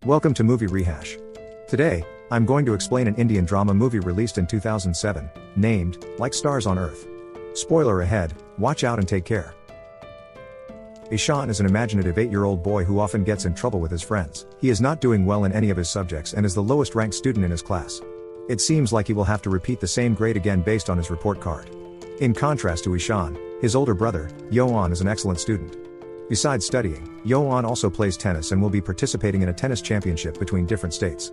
Welcome to Movie Rehash. Today, I'm going to explain an Indian drama movie released in 2007, named, Like Stars on Earth. Spoiler ahead, watch out and take care. Ishan is an imaginative 8-year-old boy who often gets in trouble with his friends. He is not doing well in any of his subjects and is the lowest ranked student in his class. It seems like he will have to repeat the same grade again based on his report card. In contrast to Ishan, his older brother, Yohan, is an excellent student. Besides studying, Yohan also plays tennis and will be participating in a tennis championship between different states.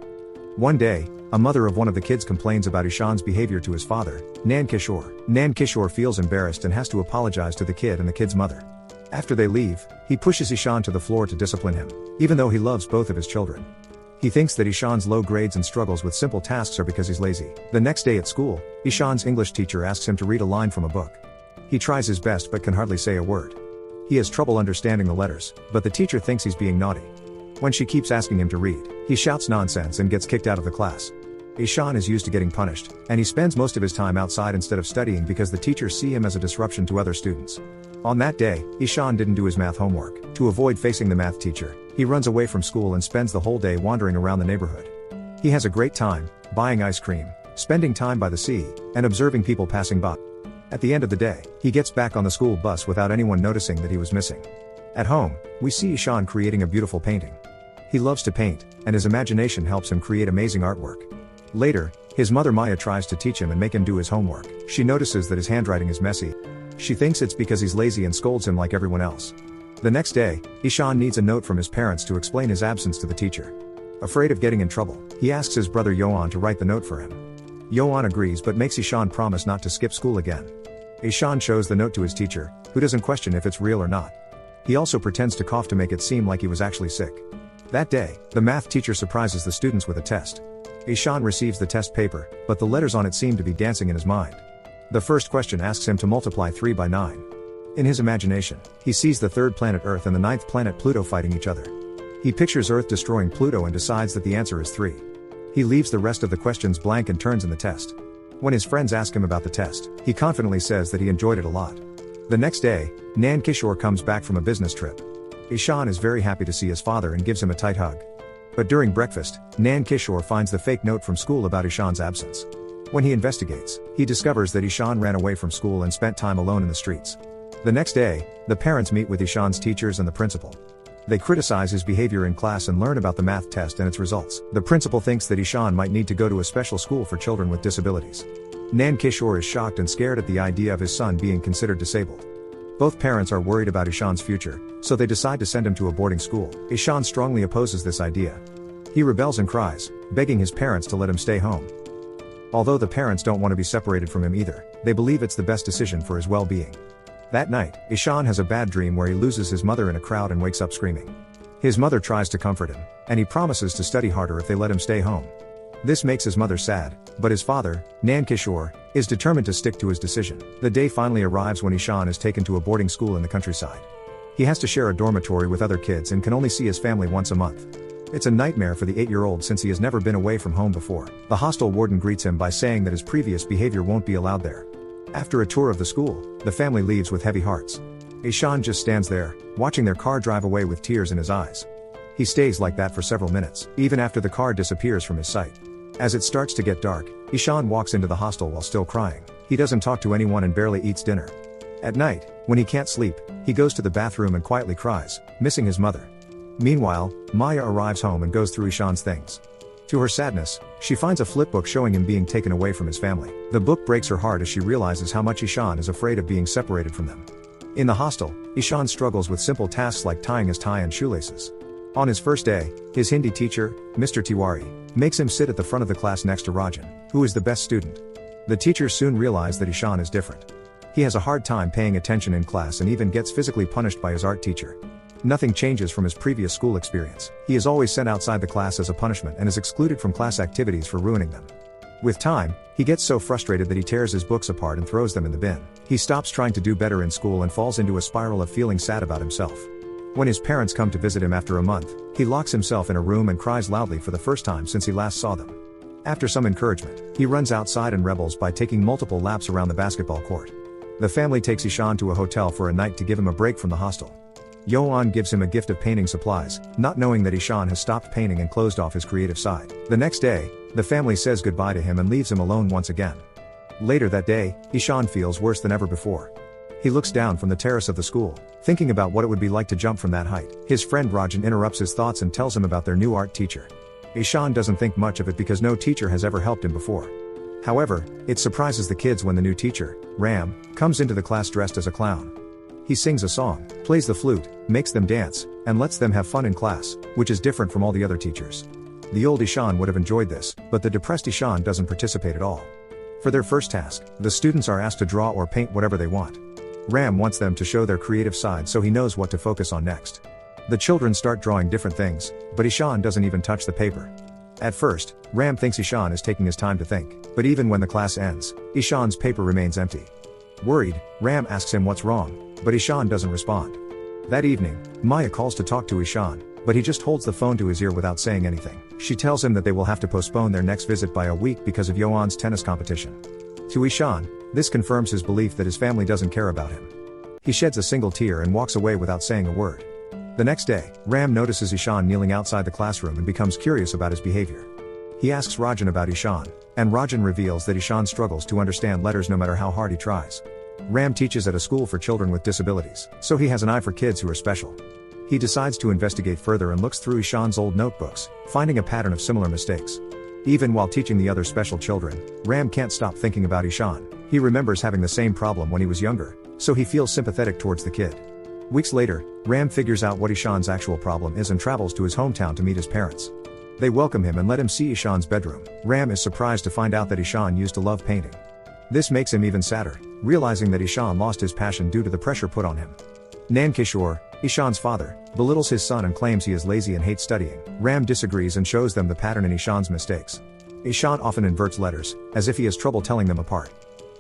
One day, a mother of one of the kids complains about Ishan's behavior to his father, Nan Kishore. Nan Kishore feels embarrassed and has to apologize to the kid and the kid's mother. After they leave, he pushes Ishan to the floor to discipline him, even though he loves both of his children. He thinks that Ishan's low grades and struggles with simple tasks are because he's lazy. The next day at school, Ishan's English teacher asks him to read a line from a book. He tries his best but can hardly say a word. He has trouble understanding the letters, but the teacher thinks he's being naughty. When she keeps asking him to read, he shouts nonsense and gets kicked out of the class. Ishan is used to getting punished, and he spends most of his time outside instead of studying because the teachers see him as a disruption to other students. On that day, Ishan didn't do his math homework. To avoid facing the math teacher, he runs away from school and spends the whole day wandering around the neighborhood. He has a great time, buying ice cream, spending time by the sea, and observing people passing by. At the end of the day, he gets back on the school bus without anyone noticing that he was missing. At home, we see Ishan creating a beautiful painting. He loves to paint, and his imagination helps him create amazing artwork. Later, his mother Maya tries to teach him and make him do his homework. She notices that his handwriting is messy. She thinks it's because he's lazy and scolds him like everyone else. The next day, Ishan needs a note from his parents to explain his absence to the teacher. Afraid of getting in trouble, he asks his brother Yohan to write the note for him. Yohan agrees but makes Ishan promise not to skip school again. Ishan shows the note to his teacher, who doesn't question if it's real or not. He also pretends to cough to make it seem like he was actually sick. That day, the math teacher surprises the students with a test. Ishan receives the test paper, but the letters on it seem to be dancing in his mind. The first question asks him to multiply 3 by 9. In his imagination, he sees the third planet Earth and the ninth planet Pluto fighting each other. He pictures Earth destroying Pluto and decides that the answer is 3. He leaves the rest of the questions blank and turns in the test. When his friends ask him about the test, he confidently says that he enjoyed it a lot. The next day, Nan Kishore comes back from a business trip. Ishan is very happy to see his father and gives him a tight hug. But during breakfast, Nan Kishore finds the fake note from school about Ishan's absence. When he investigates, he discovers that Ishan ran away from school and spent time alone in the streets. The next day, the parents meet with Ishan's teachers and the principal. They criticize his behavior in class and learn about the math test and its results. The principal thinks that Ishan might need to go to a special school for children with disabilities. Nan Kishore is shocked and scared at the idea of his son being considered disabled. Both parents are worried about Ishan's future, so they decide to send him to a boarding school. Ishan strongly opposes this idea. He rebels and cries, begging his parents to let him stay home. Although the parents don't want to be separated from him either, they believe it's the best decision for his well-being. That night, Ishan has a bad dream where he loses his mother in a crowd and wakes up screaming. His mother tries to comfort him, and he promises to study harder if they let him stay home. This makes his mother sad, but his father, Nan Kishore, is determined to stick to his decision. The day finally arrives when Ishan is taken to a boarding school in the countryside. He has to share a dormitory with other kids and can only see his family once a month. It's a nightmare for the 8-year-old since he has never been away from home before. The hostel warden greets him by saying that his previous behavior won't be allowed there. After a tour of the school, the family leaves with heavy hearts. Ishan just stands there, watching their car drive away with tears in his eyes. He stays like that for several minutes, even after the car disappears from his sight. As it starts to get dark, Ishan walks into the hostel while still crying. He doesn't talk to anyone and barely eats dinner. At night, when he can't sleep, he goes to the bathroom and quietly cries, missing his mother. Meanwhile, Maya arrives home and goes through Ishan's things. To her sadness, she finds a flipbook showing him being taken away from his family. The book breaks her heart as she realizes how much Ishan is afraid of being separated from them. In the hostel, Ishan struggles with simple tasks like tying his tie and shoelaces. On his first day, his Hindi teacher, Mr. Tiwari, makes him sit at the front of the class next to Rajan, who is the best student. The teachers soon realize that Ishan is different. He has a hard time paying attention in class and even gets physically punished by his art teacher. Nothing changes from his previous school experience. He is always sent outside the class as a punishment and is excluded from class activities for ruining them. With time, he gets so frustrated that he tears his books apart and throws them in the bin. He stops trying to do better in school and falls into a spiral of feeling sad about himself. When his parents come to visit him after a month, he locks himself in a room and cries loudly for the first time since he last saw them. After some encouragement, he runs outside and rebels by taking multiple laps around the basketball court. The family takes Ishan to a hotel for a night to give him a break from the hostel. Yoan gives him a gift of painting supplies, not knowing that Ishan has stopped painting and closed off his creative side. The next day, the family says goodbye to him and leaves him alone once again. Later that day, Ishan feels worse than ever before. He looks down from the terrace of the school, thinking about what it would be like to jump from that height. His friend Rajan interrupts his thoughts and tells him about their new art teacher. Ishan doesn't think much of it because no teacher has ever helped him before. However, it surprises the kids when the new teacher, Ram, comes into the class dressed as a clown. He sings a song, plays the flute, makes them dance, and lets them have fun in class, which is different from all the other teachers. The old Ishan would have enjoyed this, but the depressed Ishan doesn't participate at all. For their first task, the students are asked to draw or paint whatever they want. Ram wants them to show their creative side so he knows what to focus on next. The children start drawing different things, but Ishan doesn't even touch the paper. At first, Ram thinks Ishan is taking his time to think, but even when the class ends, Ishan's paper remains empty. Worried, Ram asks him what's wrong, but Ishan doesn't respond. That evening, Maya calls to talk to Ishan, but he just holds the phone to his ear without saying anything. She tells him that they will have to postpone their next visit by a week because of Yoan's tennis competition. To Ishan, this confirms his belief that his family doesn't care about him. He sheds a single tear and walks away without saying a word. The next day, Ram notices Ishan kneeling outside the classroom and becomes curious about his behavior. He asks Rajan about Ishan, and Rajan reveals that Ishan struggles to understand letters no matter how hard he tries. Ram teaches at a school for children with disabilities, so he has an eye for kids who are special. He decides to investigate further and looks through Ishan's old notebooks, finding a pattern of similar mistakes. Even while teaching the other special children, Ram can't stop thinking about Ishan. He remembers having the same problem when he was younger, so he feels sympathetic towards the kid. Weeks later, Ram figures out what Ishan's actual problem is and travels to his hometown to meet his parents. They welcome him and let him see Ishan's bedroom. Ram is surprised to find out that Ishan used to love painting. This makes him even sadder, realizing that Ishan lost his passion due to the pressure put on him. Nankishore, Ishan's father, belittles his son and claims he is lazy and hates studying. Ram disagrees and shows them the pattern in Ishan's mistakes. Ishan often inverts letters, as if he has trouble telling them apart.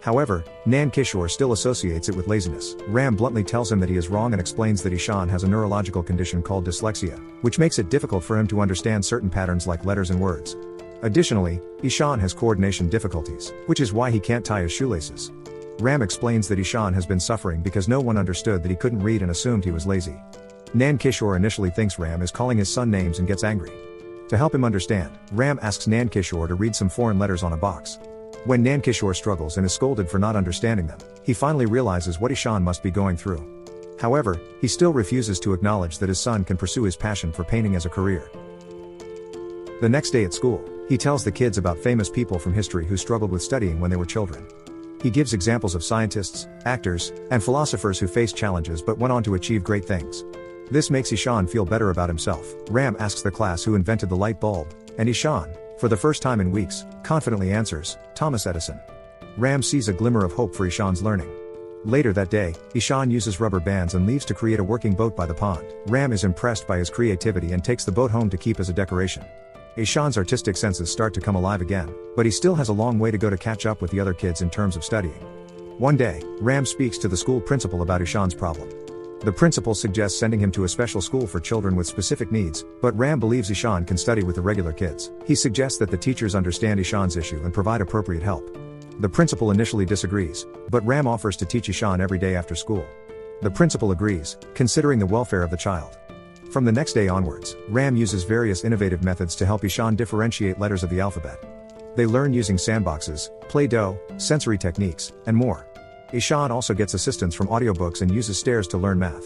However, Nankishore still associates it with laziness. Ram bluntly tells him that he is wrong and explains that Ishan has a neurological condition called dyslexia, which makes it difficult for him to understand certain patterns like letters and words. Additionally, Ishan has coordination difficulties, which is why he can't tie his shoelaces. Ram explains that Ishan has been suffering because no one understood that he couldn't read and assumed he was lazy. Nankishore initially thinks Ram is calling his son names and gets angry. To help him understand, Ram asks Nankishore to read some foreign letters on a box. When Nankishore struggles and is scolded for not understanding them, he finally realizes what Ishan must be going through. However, he still refuses to acknowledge that his son can pursue his passion for painting as a career. The next day at school, he tells the kids about famous people from history who struggled with studying when they were children. He gives examples of scientists, actors, and philosophers who faced challenges but went on to achieve great things. This makes Ishan feel better about himself. Ram asks the class who invented the light bulb, and Ishan, for the first time in weeks, confidently answers, Thomas Edison. Ram sees a glimmer of hope for Ishan's learning. Later that day, Ishan uses rubber bands and leaves to create a working boat by the pond. Ram is impressed by his creativity and takes the boat home to keep as a decoration. Ishan's artistic senses start to come alive again, but he still has a long way to go to catch up with the other kids in terms of studying. One day, Ram speaks to the school principal about Ishan's problem. The principal suggests sending him to a special school for children with specific needs, but Ram believes Ishan can study with the regular kids. He suggests that the teachers understand Ishan's issue and provide appropriate help. The principal initially disagrees, but Ram offers to teach Ishan every day after school. The principal agrees, considering the welfare of the child. From the next day onwards, Ram uses various innovative methods to help Ishan differentiate letters of the alphabet. They learn using sandboxes, Play-Doh, sensory techniques, and more. Ishan also gets assistance from audiobooks and uses stairs to learn math.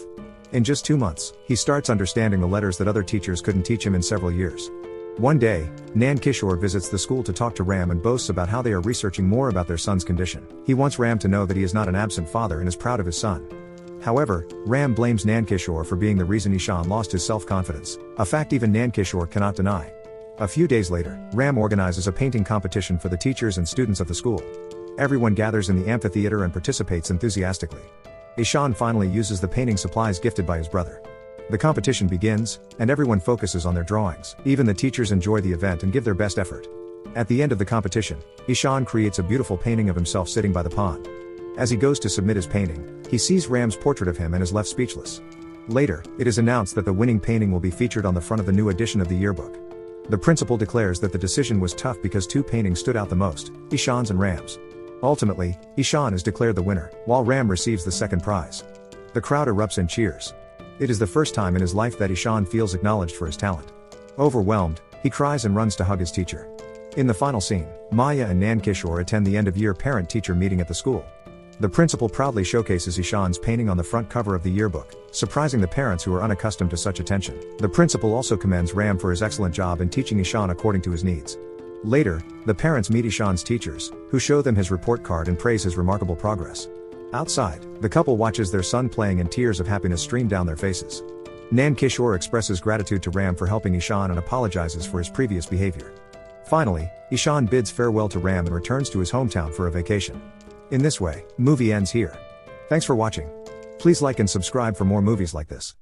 In just 2 months, he starts understanding the letters that other teachers couldn't teach him in several years. One day, Nankishore visits the school to talk to Ram and boasts about how they are researching more about their son's condition. He wants Ram to know that he is not an absent father and is proud of his son. However, Ram blames Nankishore for being the reason Ishan lost his self-confidence, a fact even Nankishore cannot deny. A few days later, Ram organizes a painting competition for the teachers and students of the school. Everyone gathers in the amphitheater and participates enthusiastically. Ishan finally uses the painting supplies gifted by his brother. The competition begins, and everyone focuses on their drawings. Even the teachers enjoy the event and give their best effort. At the end of the competition, Ishan creates a beautiful painting of himself sitting by the pond. As he goes to submit his painting, he sees Ram's portrait of him and is left speechless. Later, it is announced that the winning painting will be featured on the front of the new edition of the yearbook. The principal declares that the decision was tough because 2 paintings stood out the most, Ishan's and Ram's. Ultimately, Ishan is declared the winner, while Ram receives the second prize. The crowd erupts in cheers. It is the first time in his life that Ishan feels acknowledged for his talent. Overwhelmed, he cries and runs to hug his teacher. In the final scene, Maya and Nan Kishore attend the end-of-year parent-teacher meeting at the school. The principal proudly showcases Ishan's painting on the front cover of the yearbook, surprising the parents who are unaccustomed to such attention. The principal also commends Ram for his excellent job in teaching Ishan according to his needs. Later, the parents meet Ishan's teachers, who show them his report card and praise his remarkable progress. Outside, the couple watches their son playing and tears of happiness stream down their faces. Nan Kishore expresses gratitude to Ram for helping Ishan and apologizes for his previous behavior. Finally, Ishan bids farewell to Ram and returns to his hometown for a vacation. In this way, movie ends here. Thanks for watching. Please like and subscribe for more movies like this.